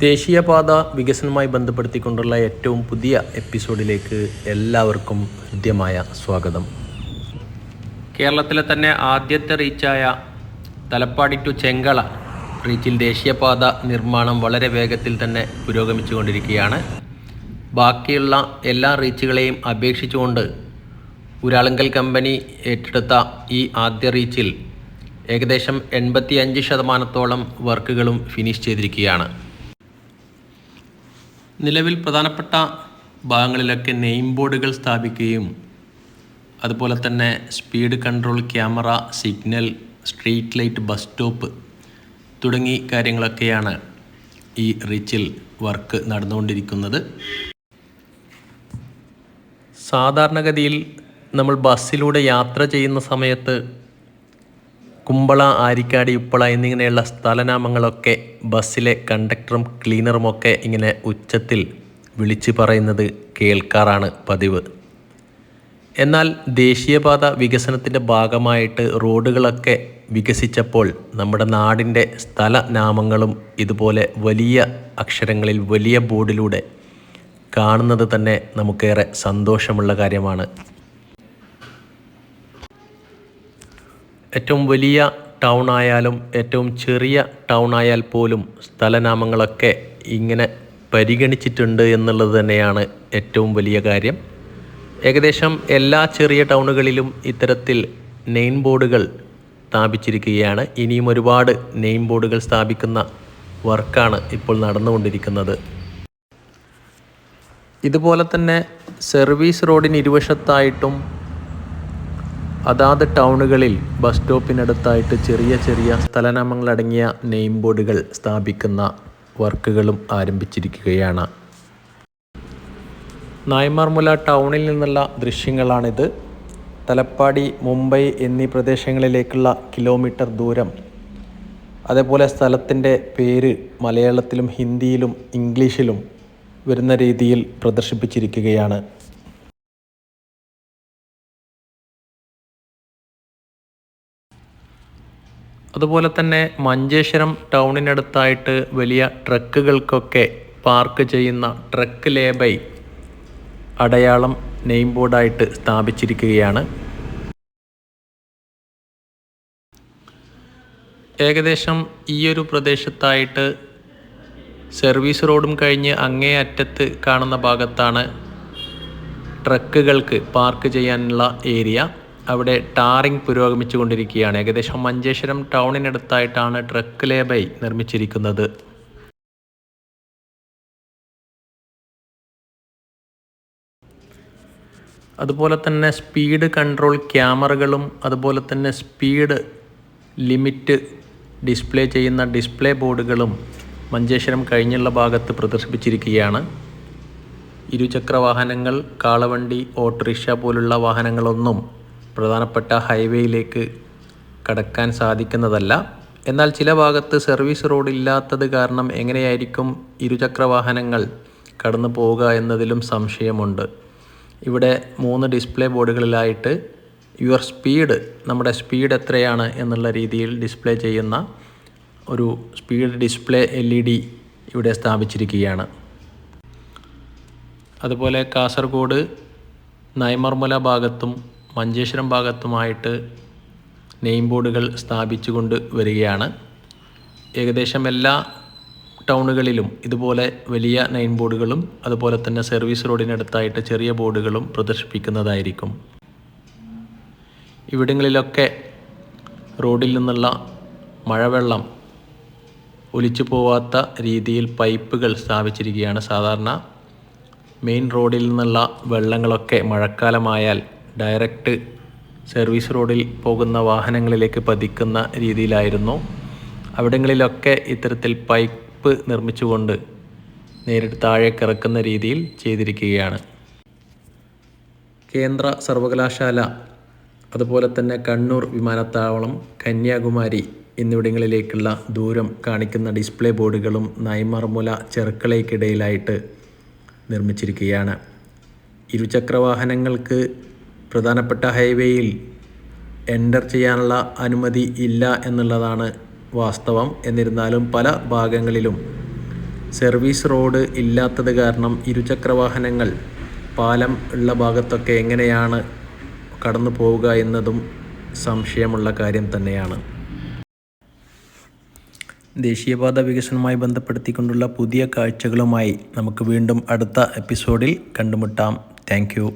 ദേശീയപാത വികസനവുമായി ബന്ധപ്പെടുത്തിക്കൊണ്ടുള്ള ഏറ്റവും പുതിയ എപ്പിസോഡിലേക്ക് എല്ലാവർക്കും ഹൃദ്യമായ സ്വാഗതം. കേരളത്തിലെ തന്നെ ആദ്യത്തെ റീച്ചായ തലപ്പാടി ടു ചെങ്കള റീച്ചിൽ ദേശീയപാത നിർമ്മാണം വളരെ വേഗത്തിൽ തന്നെ പുരോഗമിച്ചുകൊണ്ടിരിക്കുകയാണ്. ബാക്കിയുള്ള എല്ലാ റീച്ചുകളെയും അപേക്ഷിച്ചുകൊണ്ട് ഊരാളുങ്കൽ കമ്പനി ഏറ്റെടുത്ത ഈ ആദ്യ റീച്ചിൽ ഏകദേശം 85% വർക്കുകളും ഫിനിഷ് ചെയ്തിരിക്കുകയാണ്. നിലവിൽ പ്രധാനപ്പെട്ട ഭാഗങ്ങളിലൊക്കെ നെയിം ബോർഡുകൾ സ്ഥാപിക്കുകയും അതുപോലെ തന്നെ speed control camera, signal, street light, bus stop തുടങ്ങി കാര്യങ്ങളൊക്കെയാണ് ഈ റീച്ചിൽ വർക്ക് നടന്നുകൊണ്ടിരിക്കുന്നത്. സാധാരണഗതിയിൽ നമ്മൾ ബസ്സിലൂടെ യാത്ര ചെയ്യുന്ന സമയത്ത് കുമ്പള, ആരിക്കാടി, ഉപ്പള എന്നിങ്ങനെയുള്ള സ്ഥലനാമങ്ങളൊക്കെ ബസ്സിലെ കണ്ടക്ടറും ക്ലീനറുമൊക്കെ ഇങ്ങനെ ഉച്ചത്തിൽ വിളിച്ചു പറയുന്നത് കേൾക്കാറാണ് പതിവ്. എന്നാൽ ദേശീയപാത വികസനത്തിൻ്റെ ഭാഗമായിട്ട് റോഡുകളൊക്കെ വികസിച്ചപ്പോൾ നമ്മുടെ നാടിൻ്റെ സ്ഥലനാമങ്ങളും ഇതുപോലെ വലിയ അക്ഷരങ്ങളിൽ വലിയ ബോർഡിലൂടെ കാണുന്നത് തന്നെ നമുക്കേറെ സന്തോഷമുള്ള കാര്യമാണ്. ഏറ്റവും വലിയ ടൗൺ ആയാലും ഏറ്റവും ചെറിയ ടൗൺ ആയാൽ പോലും സ്ഥലനാമങ്ങളൊക്കെ ഇങ്ങനെ പരിഗണിച്ചിട്ടുണ്ട് എന്നുള്ളത് തന്നെയാണ് ഏറ്റവും വലിയ കാര്യം. ഏകദേശം എല്ലാ ചെറിയ ടൗണുകളിലും ഇത്തരത്തിൽ നെയിം ബോർഡുകൾ സ്ഥാപിച്ചിരിക്കുകയാണ്. ഇനിയും ഒരുപാട് നെയിം ബോർഡുകൾ സ്ഥാപിക്കുന്ന വർക്കാണ് ഇപ്പോൾ നടന്നുകൊണ്ടിരിക്കുന്നത്. ഇതുപോലെ തന്നെ സർവീസ് റോഡിന് ഇരുവശത്തായിട്ടും അതാത് ടൗണുകളിൽ ബസ് സ്റ്റോപ്പിനടുത്തായിട്ട് ചെറിയ ചെറിയ സ്ഥലനാമങ്ങളടങ്ങിയ നെയിം ബോർഡുകൾ സ്ഥാപിക്കുന്ന വർക്കുകളും ആരംഭിച്ചിരിക്കുകയാണ്. നായ്മാർമുല ടൗണിൽ നിന്നുള്ള ദൃശ്യങ്ങളാണിത്. തലപ്പാടി, മുംബൈ എന്നീ പ്രദേശങ്ങളിലേക്കുള്ള കിലോമീറ്റർ ദൂരം, അതേപോലെ സ്ഥലത്തിൻ്റെ പേര് മലയാളത്തിലും ഹിന്ദിയിലും ഇംഗ്ലീഷിലും വരുന്ന രീതിയിൽ പ്രദർശിപ്പിച്ചിരിക്കുകയാണ്. അതുപോലെ തന്നെ മഞ്ചേശ്വരം ടൗണിനടുത്തായിട്ട് വലിയ ട്രക്കുകൾക്കൊക്കെ പാർക്ക് ചെയ്യുന്ന ട്രക്ക് ലേബൈ അടയാളം നെയിം ബോർഡായിട്ട് സ്ഥാപിച്ചിരിക്കുകയാണ്. ഏകദേശം ഈയൊരു പ്രദേശത്തായിട്ട് സർവീസ് റോഡും കഴിഞ്ഞ് അങ്ങേ അറ്റത്ത് കാണുന്ന ഭാഗത്താണ് ട്രക്കുകൾക്ക് പാർക്ക് ചെയ്യാനുള്ള ഏരിയ. അവിടെ ടാറിംഗ് പുരോഗമിച്ചു കൊണ്ടിരിക്കുകയാണ്. ഏകദേശം മഞ്ചേശ്വരം ടൗണിനടുത്തായിട്ടാണ് ട്രക്ക് ലേബൈ നിർമ്മിച്ചിരിക്കുന്നത്. അതുപോലെ തന്നെ സ്പീഡ് കൺട്രോൾ ക്യാമറകളും അതുപോലെ തന്നെ സ്പീഡ് ലിമിറ്റ് ഡിസ്പ്ലേ ചെയ്യുന്ന ഡിസ്പ്ലേ ബോർഡുകളും മഞ്ചേശ്വരം കഴിഞ്ഞുള്ള ഭാഗത്ത് പ്രദർശിപ്പിച്ചിരിക്കുകയാണ്. ഇരുചക്ര വാഹനങ്ങൾ, കാളവണ്ടി, ഓട്ടോറിക്ഷ പോലുള്ള വാഹനങ്ങളൊന്നും പ്രധാനപ്പെട്ട ഹൈവേയിലേക്ക് കടക്കാൻ സാധിക്കുന്നതല്ല. എന്നാൽ ചില ഭാഗത്ത് സർവീസ് റോഡ് ഇല്ലാത്തത് കാരണം എങ്ങനെയായിരിക്കും ഇരുചക്ര വാഹനങ്ങൾ കടന്നു പോവുക എന്നതിലും സംശയമുണ്ട്. ഇവിടെ 3 ഡിസ്പ്ലേ ബോർഡുകളിലായിട്ട് യുവർ സ്പീഡ്, നമ്മുടെ സ്പീഡ് എത്രയാണ് എന്നുള്ള രീതിയിൽ ഡിസ്പ്ലേ ചെയ്യുന്ന ഒരു സ്പീഡ് ഡിസ്പ്ലേ LED ഇവിടെ സ്ഥാപിച്ചിരിക്കുകയാണ്. അതുപോലെ കാസർഗോഡ്, നായ്മാർമുല ഭാഗത്തും മഞ്ചേശ്വരം ഭാഗത്തുമായിട്ട് നെയിം ബോർഡുകൾ സ്ഥാപിച്ചുകൊണ്ട് വരികയാണ്. ഏകദേശം എല്ലാ ടൗണുകളിലും ഇതുപോലെ വലിയ നെയിം ബോർഡുകളും അതുപോലെ തന്നെ സർവീസ് റോഡിനടുത്തായിട്ട് ചെറിയ ബോർഡുകളും പ്രദർശിപ്പിക്കുന്നതായിരിക്കും. ഇവിടങ്ങളിലൊക്കെ റോഡിൽ നിന്നുള്ള മഴവെള്ളം ഒലിച്ചു പോവാത്ത രീതിയിൽ പൈപ്പുകൾ സ്ഥാപിച്ചിരിക്കുകയാണ്. സാധാരണ മെയിൻ റോഡിൽ നിന്നുള്ള വെള്ളങ്ങളൊക്കെ മഴക്കാലമായാൽ ഡയറക്റ്റ് സർവീസ് റോഡിൽ പോകുന്ന വാഹനങ്ങളിലേക്ക് പതിക്കുന്ന രീതിയിലായിരുന്നു. അവിടങ്ങളിലൊക്കെ ഇത്തരത്തിൽ പൈപ്പ് നിർമ്മിച്ചുകൊണ്ട് നേരിട്ട് താഴേക്ക് ഇറക്കുന്ന രീതിയിൽ ചെയ്തിരിക്കുകയാണ്. കേന്ദ്ര സർവകലാശാല, അതുപോലെ തന്നെ കണ്ണൂർ വിമാനത്താവളം, കന്യാകുമാരി എന്നിവിടങ്ങളിലേക്കുള്ള ദൂരം കാണിക്കുന്ന ഡിസ്പ്ലേ ബോർഡുകളും നായ്മാർമുല ചെർക്കളയ്ക്കിടയിലായിട്ട് നിർമ്മിച്ചിരിക്കുകയാണ്. ഇരുചക്ര വാഹനങ്ങൾക്ക് പ്രധാനപ്പെട്ട ഹൈവേയിൽ എൻ്റർ ചെയ്യാനുള്ള അനുമതി ഇല്ല എന്നുള്ളതാണ് വാസ്തവം. എന്നിരുന്നാലും പല ഭാഗങ്ങളിലും സർവീസ് റോഡ് ഇല്ലാത്തത് കാരണം ഇരുചക്രവാഹനങ്ങൾ പാലം ഉള്ള ഭാഗത്തൊക്കെ എങ്ങനെയാണ് കടന്നു പോവുക എന്നതും സംശയമുള്ള കാര്യം തന്നെയാണ്. ദേശീയപാത വികസനവുമായി ബന്ധപ്പെടുത്തിക്കൊണ്ടുള്ള പുതിയ കാഴ്ചകളുമായി നമുക്ക് വീണ്ടും അടുത്ത എപ്പിസോഡിൽ കണ്ടുമുട്ടാം. Thank you.